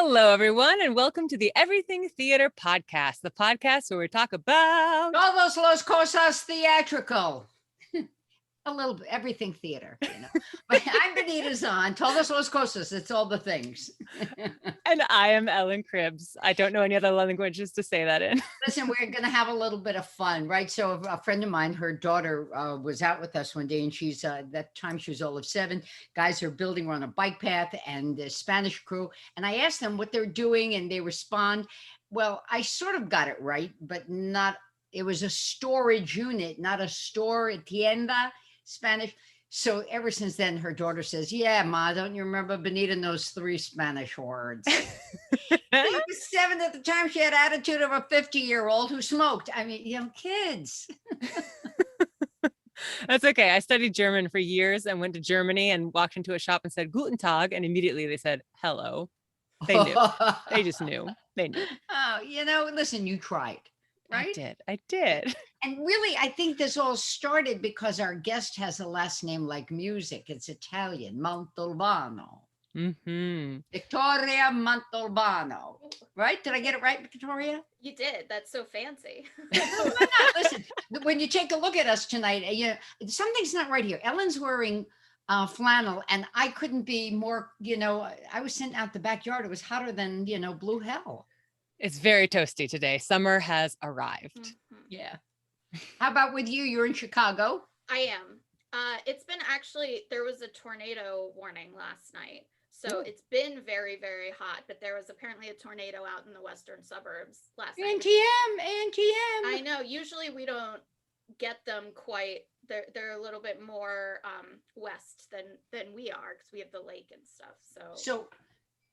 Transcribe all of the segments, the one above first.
Hello, everyone, and welcome to the Everything Theater Podcast, the podcast where we talk about Todos los cosas theatrical. A little bit, everything theater, But I'm Benita Zahn. Todos los cosas, it's all the things. And I am Ellen Cribbs. I don't know any other languages to say that in. Listen, we're going to have a little bit of fun, right? So a friend of mine, her daughter was out with us one day, and she's, that time she was all of 7. Guys are building her on a bike path, and the Spanish crew. And I asked them what they're doing, and they respond, well, I sort of got it right, but not, it was a storage unit, not a store, tienda, Spanish. So ever since then, her daughter says, yeah, Ma, don't you remember Benita knows 3 Spanish words? She was 7 at the time. She had attitude of a 50-year-old who smoked. I mean, kids. That's okay. I studied German for years and went to Germany and walked into a shop and said, Guten Tag. And immediately they said, hello. They knew. They just knew. They knew. Oh, listen, you tried. Right? I did. And really, I think this all started because our guest has a last name like music. It's Italian, Montalbano. Mm-hmm. Victoria Montalbano. Right? Did I get it right, Victoria? You did. That's so fancy. Why not? Listen, when you take a look at us tonight, something's not right here. Ellen's wearing flannel, and I couldn't be more, I was sitting out the backyard. It was hotter than, blue hell. It's very toasty today. Summer has arrived. Mm-hmm. Yeah. How about with you? You're in Chicago. I am. It's been there was a tornado warning last night. So It's been very, very hot, but there was apparently a tornado out in the western suburbs last night. NTM. I know. Usually we don't get them quite. They're a little bit more west than we are because we have the lake and stuff. So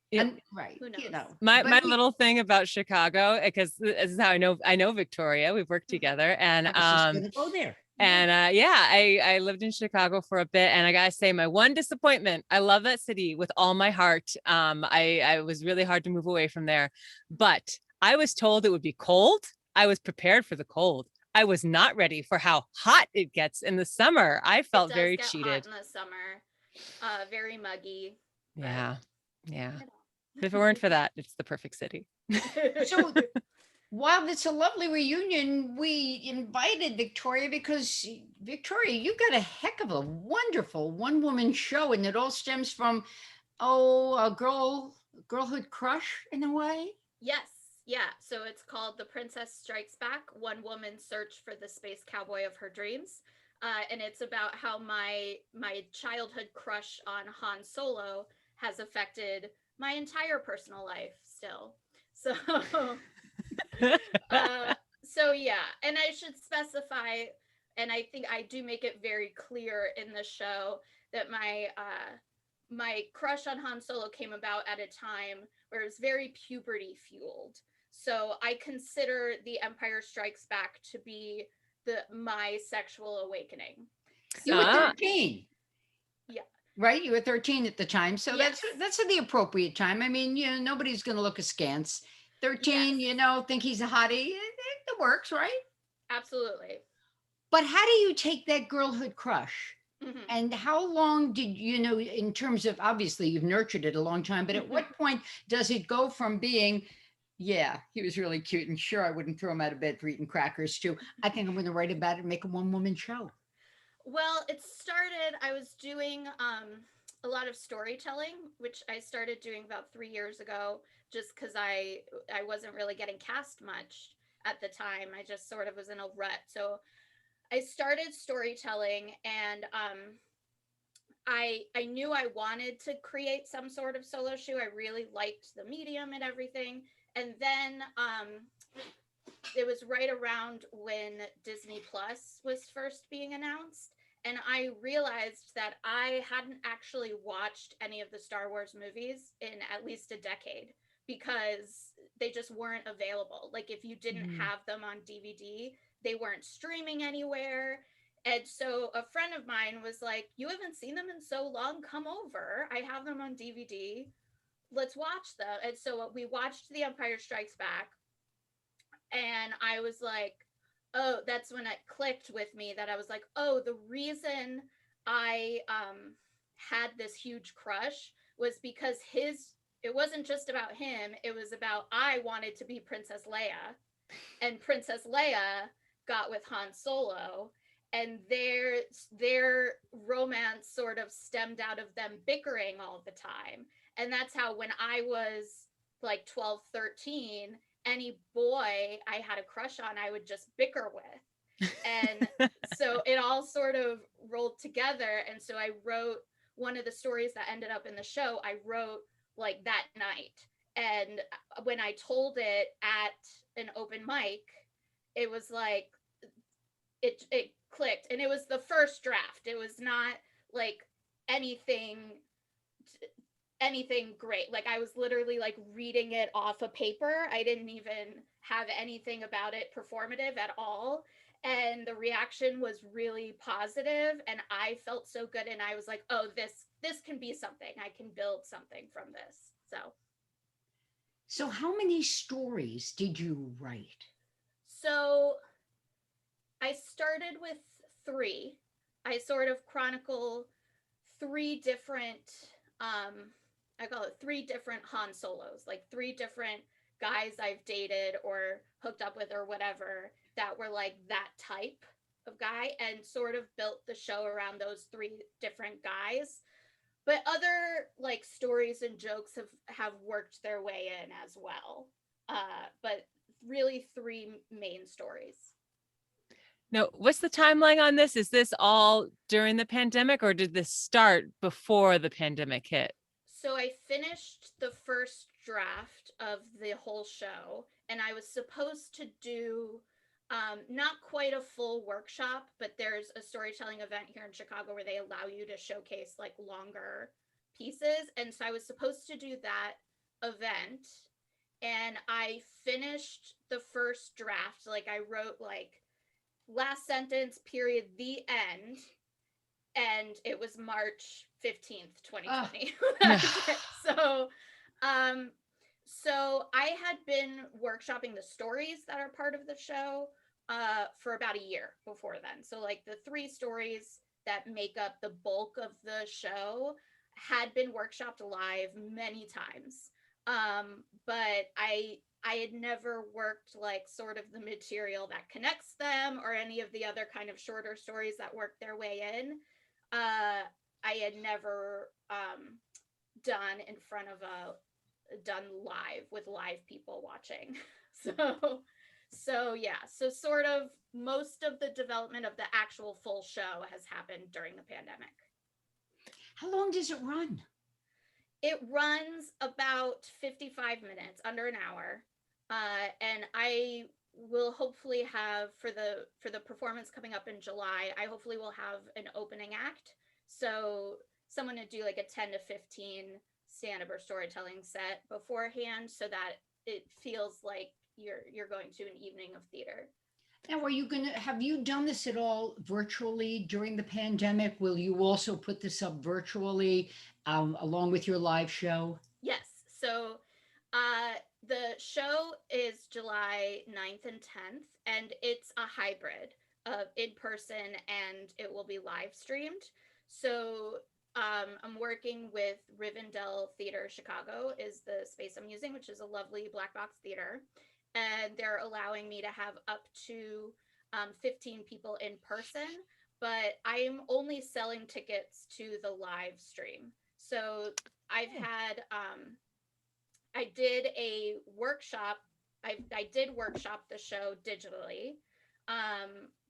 yeah. Right. Who knows? My little thing about Chicago, because this is how I know Victoria. We've worked together, and I was just gonna go there. And I lived in Chicago for a bit, and I gotta say, my one disappointment, I love that city with all my heart. I was really hard to move away from there, but I was told it would be cold. I was prepared for the cold. I was not ready for how hot it gets in the summer. I felt very cheated. Hot in the summer, very muggy. Yeah. If it weren't for that, it's the perfect city. So while it's a lovely reunion, we invited Victoria because, Victoria, you got a heck of a wonderful one-woman show, and it all stems from, a Girlhood Crush in a way? Yes. Yeah. So it's called The Princess Strikes Back, One Woman's Search for the Space Cowboy of Her Dreams. And it's about how my childhood crush on Han Solo has affected my entire personal life still. So yeah, and I should specify, and I think I do make it very clear in the show that my crush on Han Solo came about at a time where it was very puberty fueled. So I consider The Empire Strikes Back to be my sexual awakening. You were 13. Yeah. Right? You were 13 at the time. So yes. that's the appropriate time. I mean, nobody's going to look askance. 13, yes. Think he's a hottie. It works, right? Absolutely. But how do you take that girlhood crush? Mm-hmm. And how long did in terms of, obviously you've nurtured it a long time, but at what point does it go from being, yeah, he was really cute and sure I wouldn't throw him out of bed for eating crackers too. I think I'm going to write about it and make a one-woman show. Well, it started, I was doing a lot of storytelling, which I started doing about 3 years ago, just because I wasn't really getting cast much at the time. I just sort of was in a rut. So I started storytelling, and I knew I wanted to create some sort of solo show. I really liked the medium and everything. And then it was right around when Disney Plus was first being announced. And I realized that I hadn't actually watched any of the Star Wars movies in at least a decade because they just weren't available. Like if you didn't have them on DVD, they weren't streaming anywhere. And so a friend of mine was like, you haven't seen them in so long, come over. I have them on DVD. Let's watch them. And so we watched The Empire Strikes Back. And I was like, oh, that's when it clicked with me that I was like, oh, the reason I had this huge crush was because his it wasn't just about him. It was about, I wanted to be Princess Leia, and Princess Leia got with Han Solo, and their romance sort of stemmed out of them bickering all the time. And that's how, when I was like 12, 13, any boy I had a crush on, I would just bicker with. And so it all sort of rolled together. And so I wrote one of the stories that ended up in the show, I wrote like that night. And when I told it at an open mic, it was like, it clicked. And it was the first draft. It was not like anything anything great. Like, I was literally like reading it off a paper. I didn't even have anything about it performative at all. And the reaction was really positive, and I felt so good. And I was like, oh, this can be something. I can build something from this. So how many stories did you write? So I started with 3. I sort of chronicle 3 different, I call it 3 different Han Solos, like 3 different guys I've dated or hooked up with or whatever that were like that type of guy, and sort of built the show around those 3 different guys. But other like stories and jokes have worked their way in as well. But really 3 main stories. Now, what's the timeline on this? Is this all during the pandemic, or did this start before the pandemic hit? So I finished the first draft of the whole show, and I was supposed to do not quite a full workshop, but there's a storytelling event here in Chicago where they allow you to showcase like longer pieces. And so I was supposed to do that event, and I finished the first draft. Like, I wrote like last sentence, period, the end, and it was March 15th, 2020. So, so I had been workshopping the stories that are part of the show for about a year before then. So like the 3 stories that make up the bulk of the show had been workshopped live many times. But I had never worked like sort of the material that connects them, or any of the other kind of shorter stories that work their way in. I had never done in front of done live with live people watching. So yeah, so sort of most of the development of the actual full show has happened during the pandemic. How long does it run? It runs about 55 minutes, under an hour. And I will hopefully have, for the performance coming up in July, I hopefully will have an opening act. So someone to do like a 10 to 15 stand-up or storytelling set beforehand, so that it feels like you're going to an evening of theater. Now, have you done this at all virtually during the pandemic? Will you also put this up virtually along with your live show? Yes. So the show is July 9th and 10th, and it's a hybrid of in person, and it will be live streamed. So I'm working with Rivendell Theater Chicago, is the space I'm using, which is a lovely black box theater. And they're allowing me to have up to 15 people in person, but I'm only selling tickets to the live stream. So I've had, I did a workshop. I did workshop the show digitally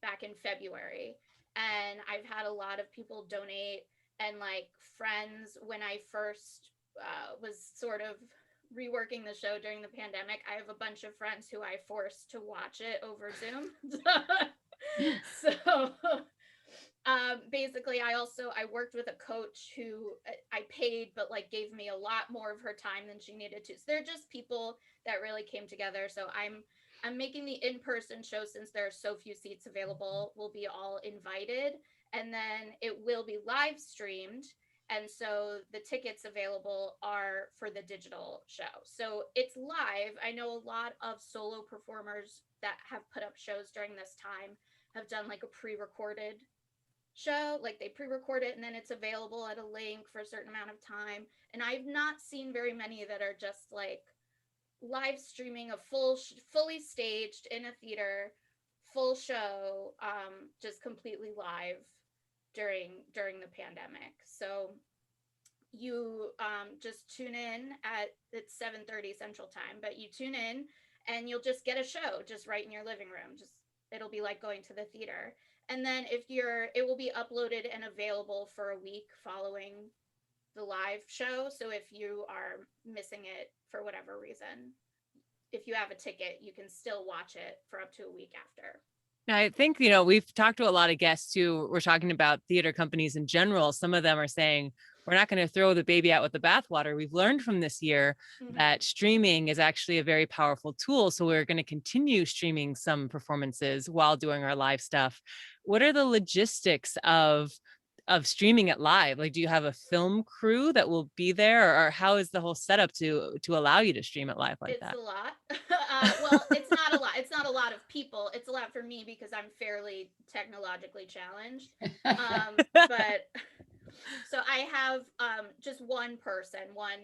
back in February. And I've had a lot of people donate, and like friends, when I first was sort of reworking the show during the pandemic, I have a bunch of friends who I forced to watch it over Zoom. So basically, I worked with a coach who I paid, but like gave me a lot more of her time than she needed to. So they're just people that really came together. So I'm making the in-person show, since there are so few seats available, will be all invited, and then it will be live streamed. And so the tickets available are for the digital show. So it's live. I know a lot of solo performers that have put up shows during this time have done like a pre-recorded show. Like they pre-record it and then it's available at a link for a certain amount of time. And I've not seen very many that are just like live streaming a fully staged in a theater, full show, just completely live during the pandemic. So you just tune in at it's 7:30 Central Time, but you tune in and you'll just get a show just right in your living room. Just it'll be like going to the theater. And then it will be uploaded and available for a week following the live show. So if you are missing it for whatever reason, if you have a ticket, you can still watch it for up to a week after. I think, we've talked to a lot of guests who were talking about theater companies in general. Some of them are saying, we're not going to throw the baby out with the bathwater. We've learned from this year that streaming is actually a very powerful tool. So we're going to continue streaming some performances while doing our live stuff. What are the logistics of streaming it live? Like, do you have a film crew that will be there, or how is the whole setup to allow you to stream it live like It's that? a lot. Well, it's not a lot. It's not a lot of people. It's a lot for me because I'm fairly technologically challenged. But so I have just one person, one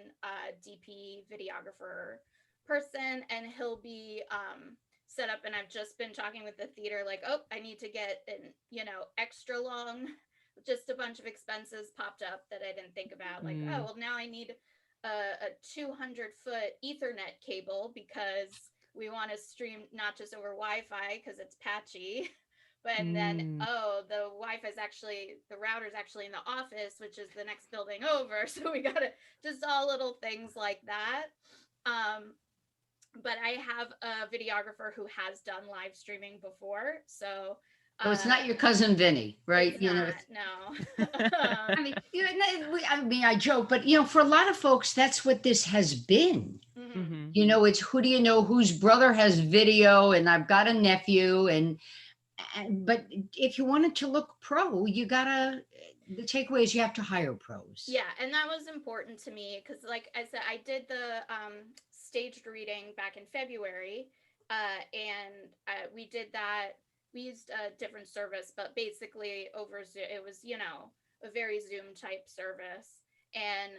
DP videographer person, and he'll be set up. And I've just been talking with the theater, like, oh, I need to get an extra long. Just a bunch of expenses popped up that I didn't think about. Like, oh, well, now I need a 200-foot Ethernet cable because we want to stream not just over Wi-Fi because it's patchy, but and then the router's actually in the office, which is the next building over. So we gotta just all little things like that. But I have a videographer who has done live streaming before, so. So it's not your cousin Vinny, right? It's not, no. I mean, I joke, but for a lot of folks, that's what this has been. Mm-hmm. It's who do you know whose brother has video, and I've got a nephew, but if you want it to look pro, the takeaway is you have to hire pros. Yeah, and that was important to me because, like I said, I did the staged reading back in February, and we did that. We used a different service, but basically over Zoom, it was, a very Zoom type service. And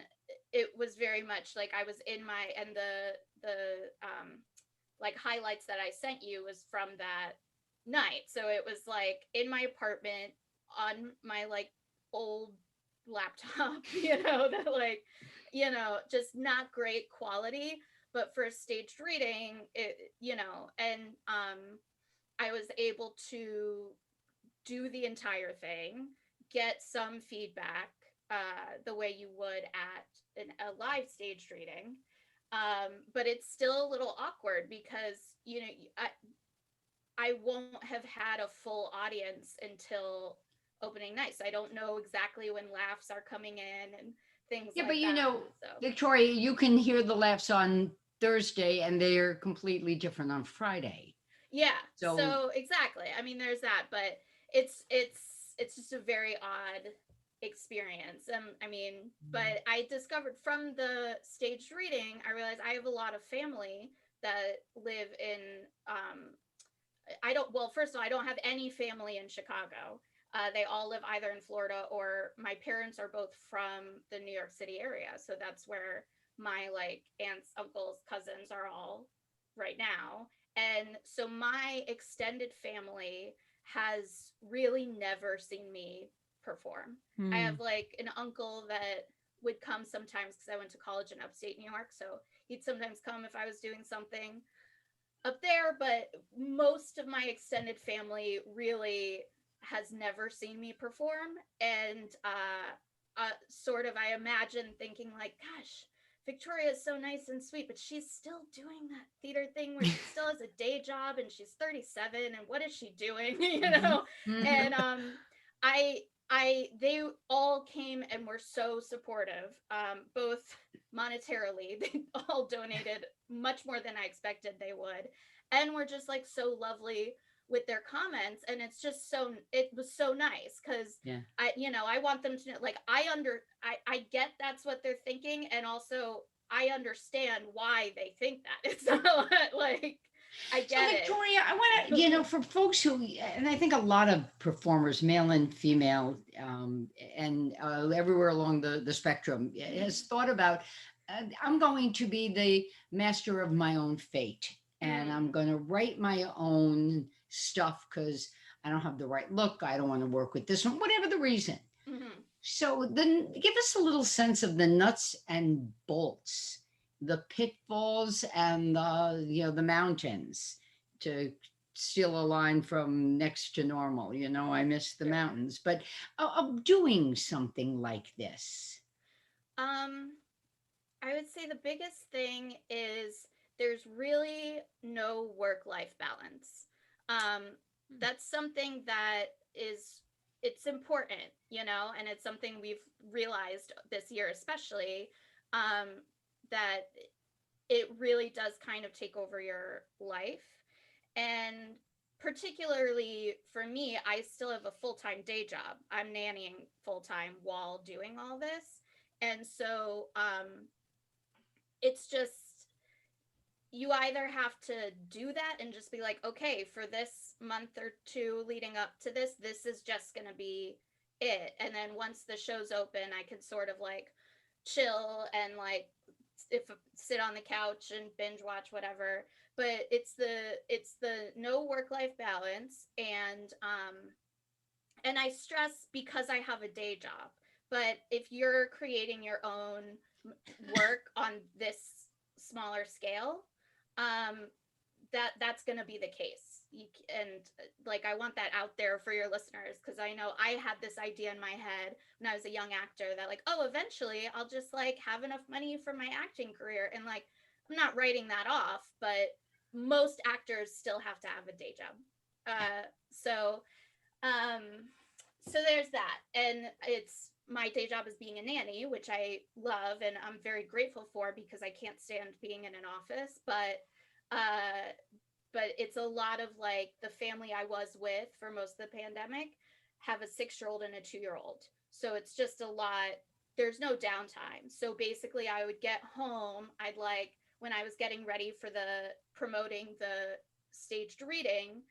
it was very much like I was in and the like highlights that I sent you was from that night. So it was like in my apartment on my like old laptop, that like, just not great quality, but for a staged reading, and I was able to do the entire thing, get some feedback the way you would at a live staged reading. But it's still a little awkward because, I won't have had a full audience until opening night. So I don't know exactly when laughs are coming in and things like that. Yeah, but so. Victoria, you can hear the laughs on Thursday and they're completely different on Friday. Yeah. So exactly. I mean, there's that, but it's just a very odd experience. But I discovered from the staged reading, I realized I have a lot of family that live in first of all, I don't have any family in Chicago. They all live either in Florida or my parents are both from the New York City area. So that's where my like aunts, uncles, cousins are all right now. And so my extended family has really never seen me perform. I have like an uncle that would come sometimes because I went to college in upstate New York. So he'd sometimes come if I was doing something up there. But most of my extended family really has never seen me perform. And sort of, I imagine thinking like, gosh, Victoria is so nice and sweet, but she's still doing that theater thing where she still has a day job and she's 37 and what is she doing? And they all came and were so supportive, both monetarily. They all donated much more than I expected they would, and were just like so lovely with their comments. And it's just it was so nice because I want them to know, like, I get that's what they're thinking, and also I understand why they think that. It's not like I So get it. Victoria, I want to, you know, for folks who, and I think a lot of performers, male and female, and everywhere along the spectrum, has thought about, I'm going to be the master of my own fate, and I'm going to write my own stuff because I don't have the right look. I don't want to work with this one, whatever the reason. Mm-hmm. So then give us a little sense of the nuts and bolts, the pitfalls and the, you know, the mountains, to steal a line from Next to Normal, you know, I miss the Sure. mountains, but of doing something like this. I would say the biggest thing is there's really no work-life balance. That's something that is it's important, you know, and it's something we've realized this year, especially, that it really does kind of take over your life. And particularly for me, I still have a full-time day job. I'm nannying full-time while doing all this. And so it's just you either have to do that and just be like, okay, for this month or two leading up to this is just going to be it. And then once the show's open, I can sort of like chill and like if sit on the couch and binge watch whatever. But it's the no work life balance, and I stress because I have a day job. But if you're creating your own work on this smaller scale, um, that's going to be the case. And like I want that out there for your listeners, because I know I had this idea in my head when I was a young actor that like, oh, eventually I'll just like have enough money for my acting career, and like I'm not writing that off, but most actors still have to have a day job. So um, so there's that. And it's my day job is being a nanny, which I love and I'm very grateful for because I can't stand being in an office. Uh, but it's a lot of like the family I was with for most of the pandemic have a 6-year-old and a 2-year-old. So it's just a lot. There's no downtime. So basically, I would get home. I'd like, when I was getting ready for the promoting the staged reading,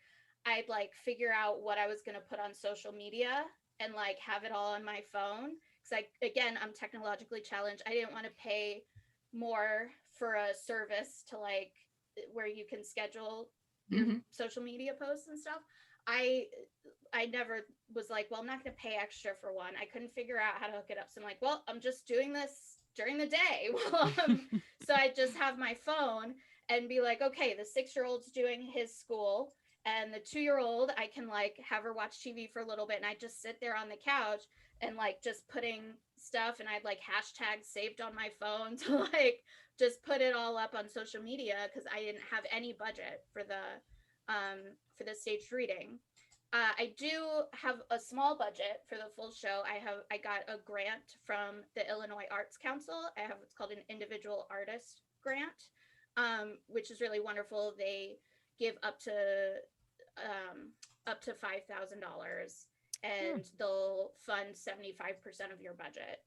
I'd like figure out what I was going to put on social media and like have it all on my phone. Because again, I'm technologically challenged. I didn't want to pay more for a service to like where you can schedule your social media posts and stuff. I I never was like, well, I'm not going to pay extra for one. I couldn't figure out how to hook it up. So I'm like, well, I'm just doing this during the day. So I just have my phone and be like, okay, the 6-year-old's doing his school and the 2-year-old, I can like have her watch TV for a little bit. And I just sit there on the couch and like just putting stuff, and I'd like hashtags saved on my phone to like just put it all up on social media because I didn't have any budget for the staged reading. I do have a small budget for the full show. I got a grant from the Illinois Arts Council. I have what's called an individual artist grant, which is really wonderful. They give up to $5,000, and they'll fund 75% of your budget.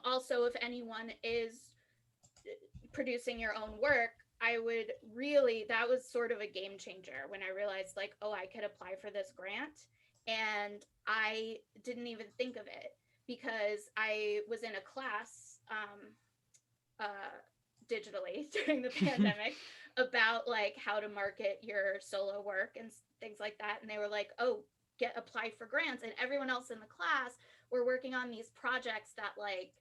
Also, if anyone is producing your own work, I would really, that was sort of a game changer when I realized like, oh, I could apply for this grant. And I didn't even think of it because I was in a class digitally during the pandemic about like how to market your solo work and things like that. And they were like, oh, apply for grants. And everyone else in the class were working on these projects that like,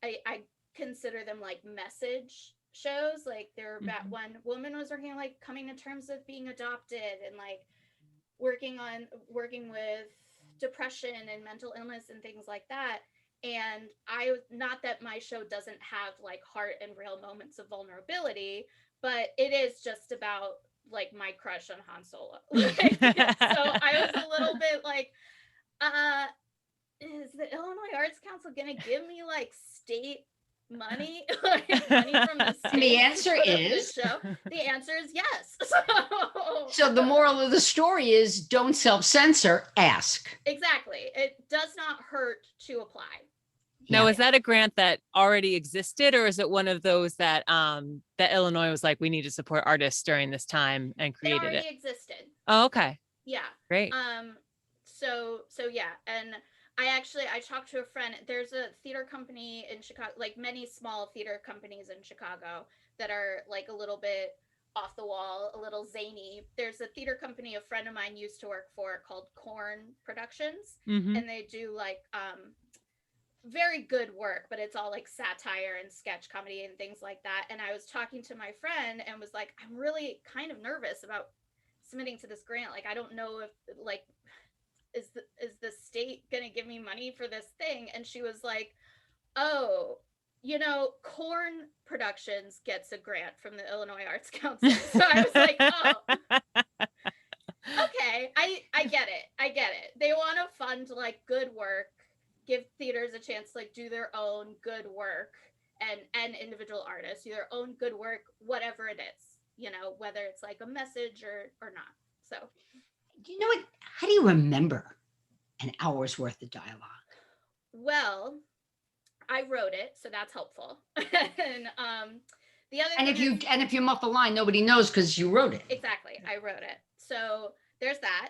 I consider them like message shows. Like there were one woman was working on like coming to terms with being adopted and like working with depression and mental illness and things like that. And not that my show doesn't have like heart and real moments of vulnerability, but it is just about like my crush on Han Solo. So I was a little bit like, is the Illinois Arts Council gonna give me like state money, like money from the state? And the answer is the answer is yes. So the moral of the story is don't self-censor, ask. Exactly. It does not hurt to apply. Now, Yeah. is that a grant that already existed, or is it one of those that that Illinois was like, we need to support artists during this time and It created already it? existed. Oh, okay. Yeah. Great. So yeah, and I talked to a friend. There's a theater company in Chicago, like many small theater companies in Chicago that are like a little bit off the wall, a little zany. There's a theater company a friend of mine used to work for called Corn Productions, Mm-hmm. and they do like very good work, but it's all like satire and sketch comedy and things like that. And I was talking to my friend and was like, I'm really kind of nervous about submitting to this grant. Like, I don't know if like is the state gonna give me money for this thing? And she was like, oh, Corn Productions gets a grant from the Illinois Arts Council. So I was like, oh, okay, I get it. I get it. They want to fund like good work, give theaters a chance to like do their own good work, and individual artists do their own good work, whatever it is, whether it's like a message or not. So Do you know what? How do you remember an hour's worth of dialogue? well, I wrote it, so that's helpful. And the other And thing is, if you muff a line, nobody knows because you wrote it. exactly, I wrote it. So there's that.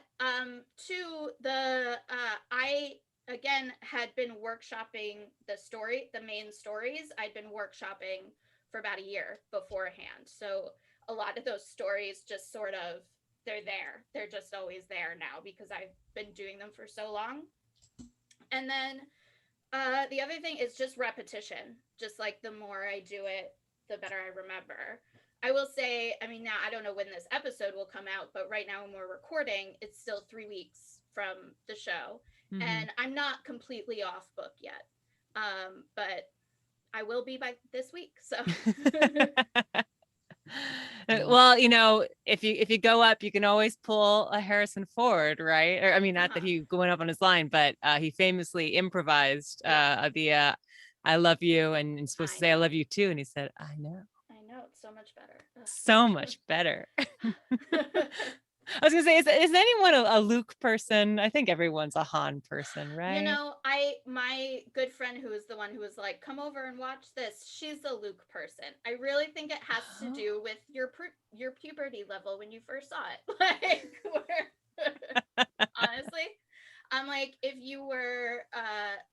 Two, I again had been workshopping the main stories. I'd been workshopping for about a year beforehand. So a lot of those stories just sort of they're there. They're just always there now because I've been doing them for so long. And then the other thing is just repetition. Just like the more I do it, the better I remember. I will say, I mean, now I don't know when this episode will come out, but right now when we're recording, it's still 3 weeks from the show. Mm-hmm. And I'm not completely off book yet. But I will be by this week. So Well, if you go up, you can always pull a Harrison Ford, right? Or I mean, not that he went up on his line, but he famously improvised the "I love you" and you're supposed to say "I love you too," and he said, "I know." I know, it's so much better. So much better. I was gonna say, is anyone a Luke person? I think everyone's a Han person, right? My good friend who is the one who was like, come over and watch this, she's a Luke person. I really think it has to do with your puberty level when you first saw it. Like, honestly, I'm like, if you were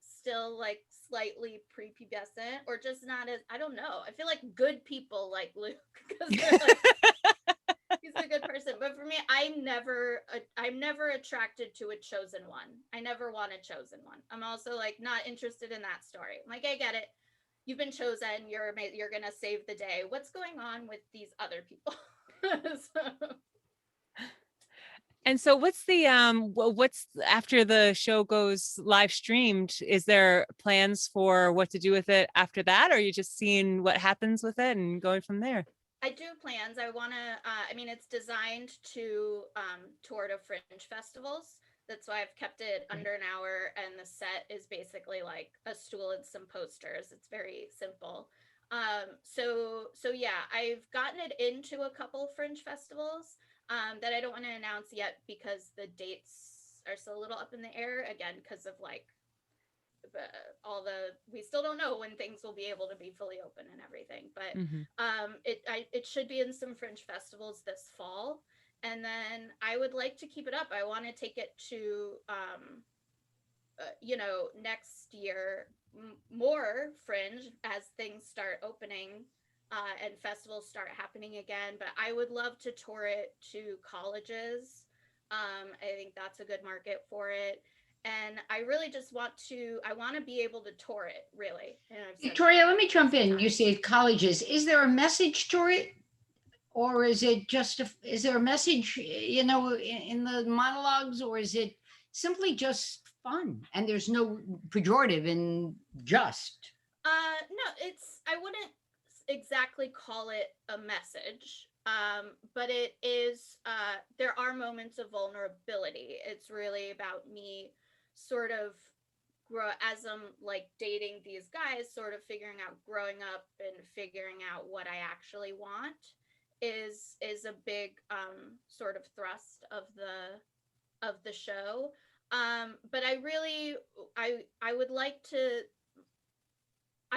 still like slightly prepubescent or just not as, I don't know. I feel like good people like Luke because they're like, he's a good person. But for me, I'm never attracted to a chosen one. I never want a chosen one. I'm also like not interested in that story. I'm like, I get it. You've been chosen. You're gonna save the day. What's going on with these other people? So. And so what's after the show goes live streamed, is there plans for what to do with it after that? Or are you just seeing what happens with it and going from there? I do plans. I want to, I mean, it's designed to tour to fringe festivals. That's why I've kept it under an hour, and the set is basically like a stool and some posters. It's very simple. So yeah, I've gotten it into a couple fringe festivals that I don't want to announce yet because the dates are still a little up in the air again because of like we still don't know when things will be able to be fully open and everything, but it should be in some fringe festivals this fall, and then I would like to keep it up. I want to take it to next year, more fringe as things start opening and festivals start happening again, but I would love to tour it to colleges. I think that's a good market for it. And I really just want to be able to tour it, really. Victoria, let me jump in. You say colleges. Is there a message to it? Or is it just, is there a message, in the monologues, or is it simply just fun? And there's no pejorative in just. No, I wouldn't exactly call it a message. But it is, there are moments of vulnerability. It's really about me sort of as I'm like dating these guys, sort of figuring out growing up and figuring out what I actually want is a big sort of thrust of the show. But I would like to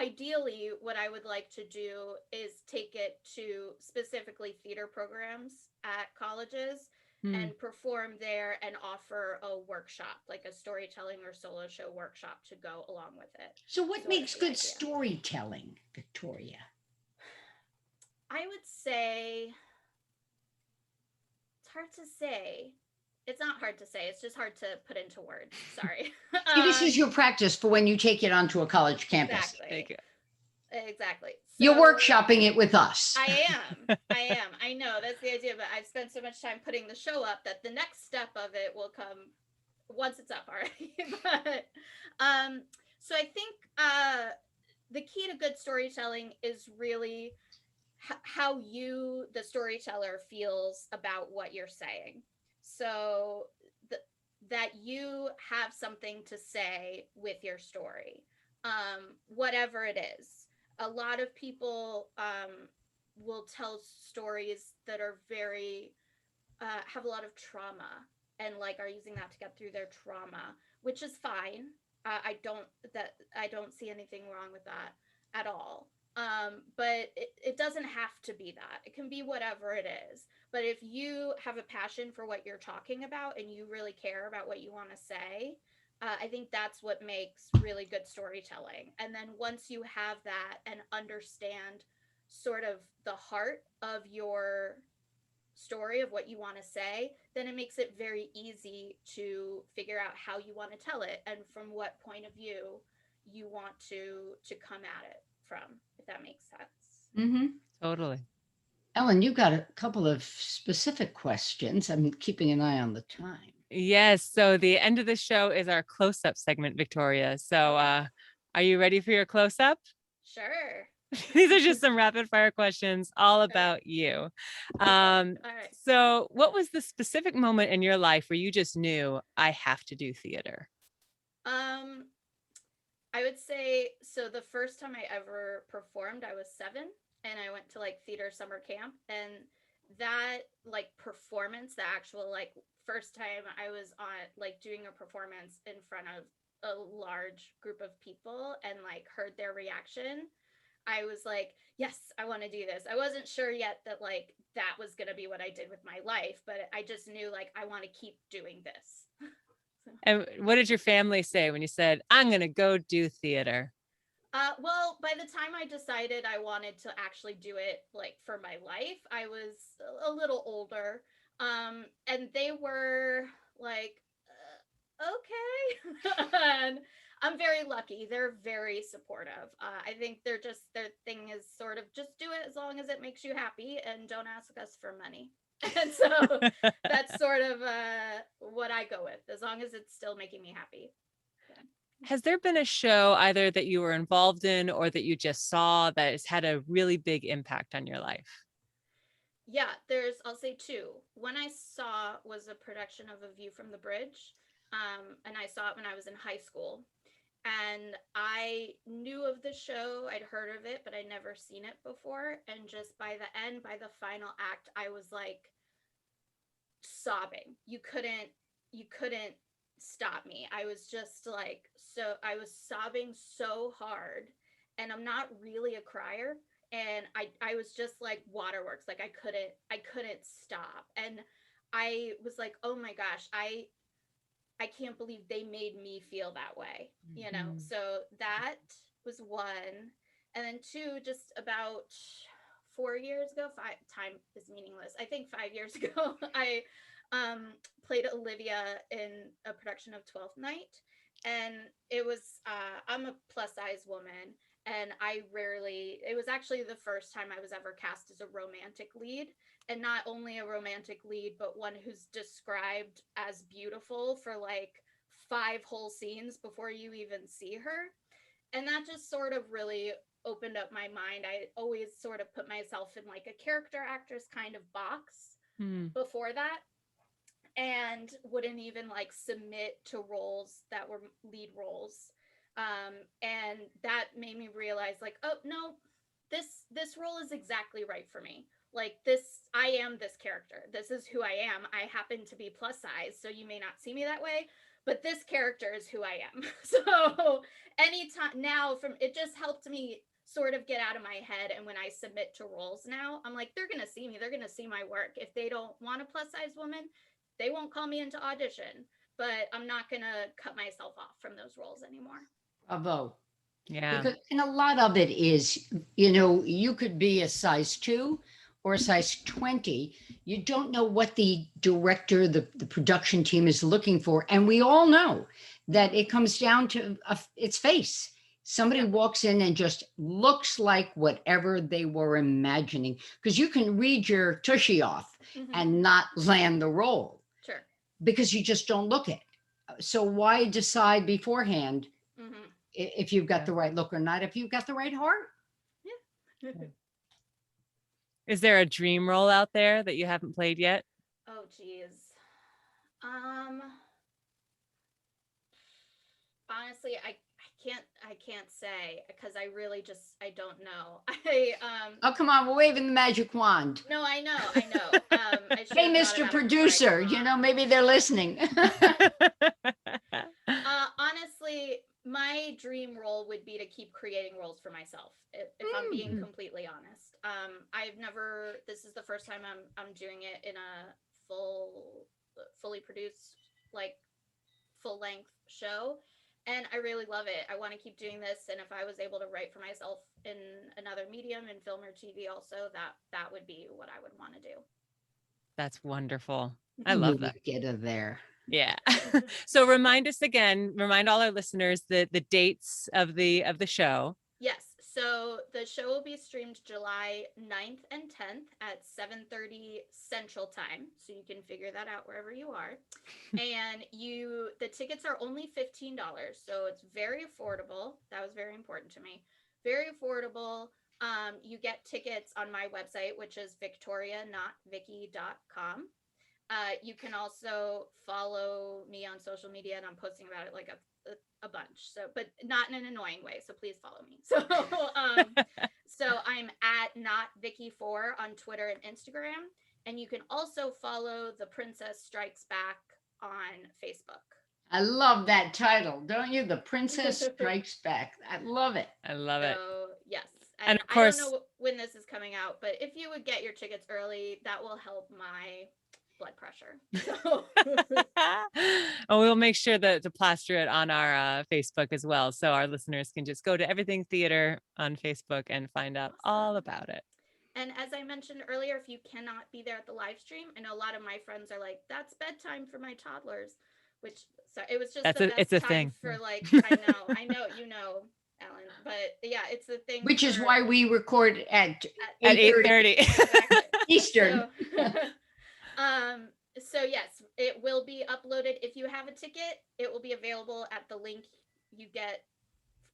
ideally, what I would like to do is take it to specifically theater programs at colleges Hmm. and perform there and offer a workshop, like a storytelling or solo show workshop to go along with it. So what Sort of makes the good idea. storytelling, Victoria? I would say it's hard to say. It's not hard to say. It's just hard to put into words. Sorry. See, this is your practice for when you take it onto a college campus. Exactly. Thank you. Exactly. You're So workshopping it with us. I am. I know that's the idea, but I've spent so much time putting the show up that the next step of it will come once it's up already. But so I think the key to good storytelling is really how you, the storyteller, feels about what you're saying. So that you have something to say with your story, whatever it is. A lot of people will tell stories that are very have a lot of trauma and like are using that to get through their trauma, which is fine. I don't see anything wrong with that at all. But it doesn't have to be that. It can be whatever it is. But if you have a passion for what you're talking about and you really care about what you want to say, I think that's what makes really good storytelling. And then once you have that and understand sort of the heart of your story of what you want to say, then it makes it very easy to figure out how you want to tell it and from what point of view you want to come at it from, if that makes sense. Mm-hmm. Totally. Ellen, you got a couple of specific questions. I'm keeping an eye on the time. Yes. So the end of the show is our close-up segment, Victoria. So are you ready for your close-up? Sure. These are just some rapid fire questions all Okay. about you. All right. So what was the specific moment in your life where you just knew I have to do theater? I would say, so the first time I ever performed, I was 7 and I went to like theater summer camp, and that like performance, the actual like first time I was on like doing a performance in front of a large group of people and like heard their reaction, I was like, yes, I want to do this. I wasn't sure yet that like that was going to be what I did with my life, but I just knew like I want to keep doing this. And what did your family say when you said, I'm going to go do theater? Well, by the time I decided I wanted to actually do it like for my life, I was a little older. And they were like, okay. And I'm very lucky. They're very supportive. I think they're just, their thing is sort of just do it as long as it makes you happy and don't ask us for money. And so that's sort of what I go with, as long as it's still making me happy. Has there been a show either that you were involved in or that you just saw that has had a really big impact on your life? Yeah, I'll say 2. One I saw was a production of A View from the Bridge. And I saw it when I was in high school. And I knew of the show, I'd heard of it, but I'd never seen it before. And just by the end, by the final act, I was like sobbing. You couldn't stop me. I was just like, so I was sobbing so hard. And I'm not really a crier, and I was just like waterworks. Like I couldn't stop. And I was like, oh my gosh, I can't believe they made me feel that way, you know? So that was one. And then 2, just about 4 years ago, time is meaningless. I think 5 years ago, I played Olivia in a production of Twelfth Night. And it was, I'm a plus size woman. And it was actually the first time I was ever cast as a romantic lead. And not only a romantic lead, but one who's described as beautiful for like 5 whole scenes before you even see her. And that just sort of really opened up my mind. I always sort of put myself in like a character actress kind of box before that, and wouldn't even like submit to roles that were lead roles. And that made me realize like, oh no, this role is exactly right for me. Like I am this character. This is who I am. I happen to be plus size, so you may not see me that way, but this character is who I am. So anytime now, from it just helped me sort of get out of my head. And when I submit to roles now, I'm like, they're going to see me. They're going to see my work. If they don't want a plus size woman, they won't call me into audition, but I'm not going to cut myself off from those roles anymore. Bravo. Yeah. Because, and a lot of it is, you know, you could be a size 2 or a size 20. You don't know what the director, the production team is looking for. And we all know that it comes down to its face. Somebody walks in and just looks like whatever they were imagining, because you can read your tushy off and not land the role. Sure. Because you just don't look it. So why decide beforehand if you've got the right look or not, if you've got the right heart? Yeah. Is there a dream role out there that you haven't played yet? Oh, geez. Honestly, I can't say, because I really just, I don't know. Oh, come on, we're waving the magic wand. No, I know. I should Hey, have thought Mr. about it Producer, before I you know, maybe they're listening. Honestly, my dream role would be to keep creating roles for myself, if I'm being completely honest. I've never, this is the first time I'm doing it in a fully produced, like, full-length show, and I really love it. I want to keep doing this, and if I was able to write for myself in another medium, in film or TV also, that would be what I would want to do. That's wonderful. I love that. Get her there. Yeah. So remind us again, remind all our listeners the dates of the show. Yes. So the show will be streamed July 9th and 10th at 7:30 Central Time. So you can figure that out wherever you are. And the tickets are only $15. So it's very affordable. That was very important to me. Very affordable. You get tickets on my website, which is victorianotvicky.com. You can also follow me on social media, and I'm posting about it like a bunch. So, but not in an annoying way. So please follow me. So, so I'm at notvicky4 on Twitter and Instagram, and you can also follow The Princess Strikes Back on Facebook. I love that title, don't you? The Princess Strikes Back. I love it. I love it. So yes. And of course, I don't know when this is coming out, but if you would get your tickets early, that will help my blood pressure. So. And we'll make sure to plaster it on our Facebook as well, so our listeners can just go to Everything Theater on Facebook and find out all about it. And as I mentioned earlier, if you cannot be there at the live stream, I know a lot of my friends are like, that's bedtime for my toddlers, which, so it was just it's a time thing for, like, I know, you know, Ellen, but yeah, it's the thing. Which is why we record at 8:30 exactly. Eastern. So yes, it will be uploaded. If you have a ticket, it will be available at the link you get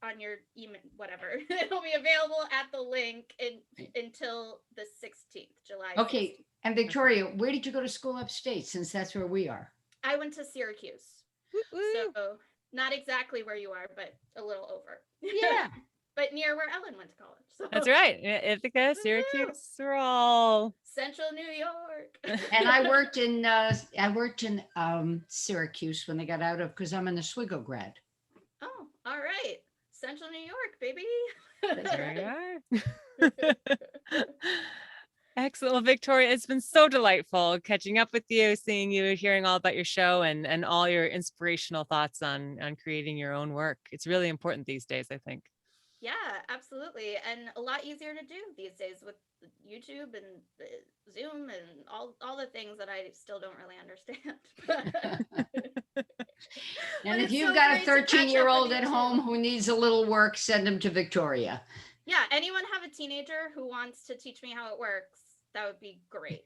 on your email, whatever. It'll be available at the link until the 16th, July 16th. Okay. And Victoria, where did you go to school upstate, since that's where we are? I went to Syracuse. So not exactly where you are, but a little over. Yeah. But near where Ellen went to college. So. That's right. Ithaca, Syracuse, we're all Central New York. And I worked in Syracuse when they got out of, because I'm an Oswego grad. Oh, all right. Central New York, baby. There you are. Excellent. Well, Victoria, it's been so delightful catching up with you, seeing you, hearing all about your show and all your inspirational thoughts on creating your own work. It's really important these days, I think. Yeah, absolutely. And a lot easier to do these days with YouTube and Zoom and all the things that I still don't really understand. And if you've got a 13-year-old at home who needs a little work, send them to Victoria. Yeah, anyone have a teenager who wants to teach me how it works? That would be great.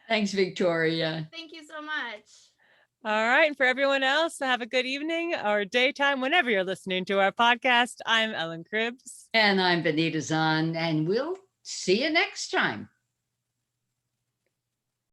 Thanks, Victoria. Thank you so much. All right. And for everyone else, have a good evening or daytime whenever you're listening to our podcast. I'm Ellen Cribbs. And I'm Benita Zahn, and we'll see you next time.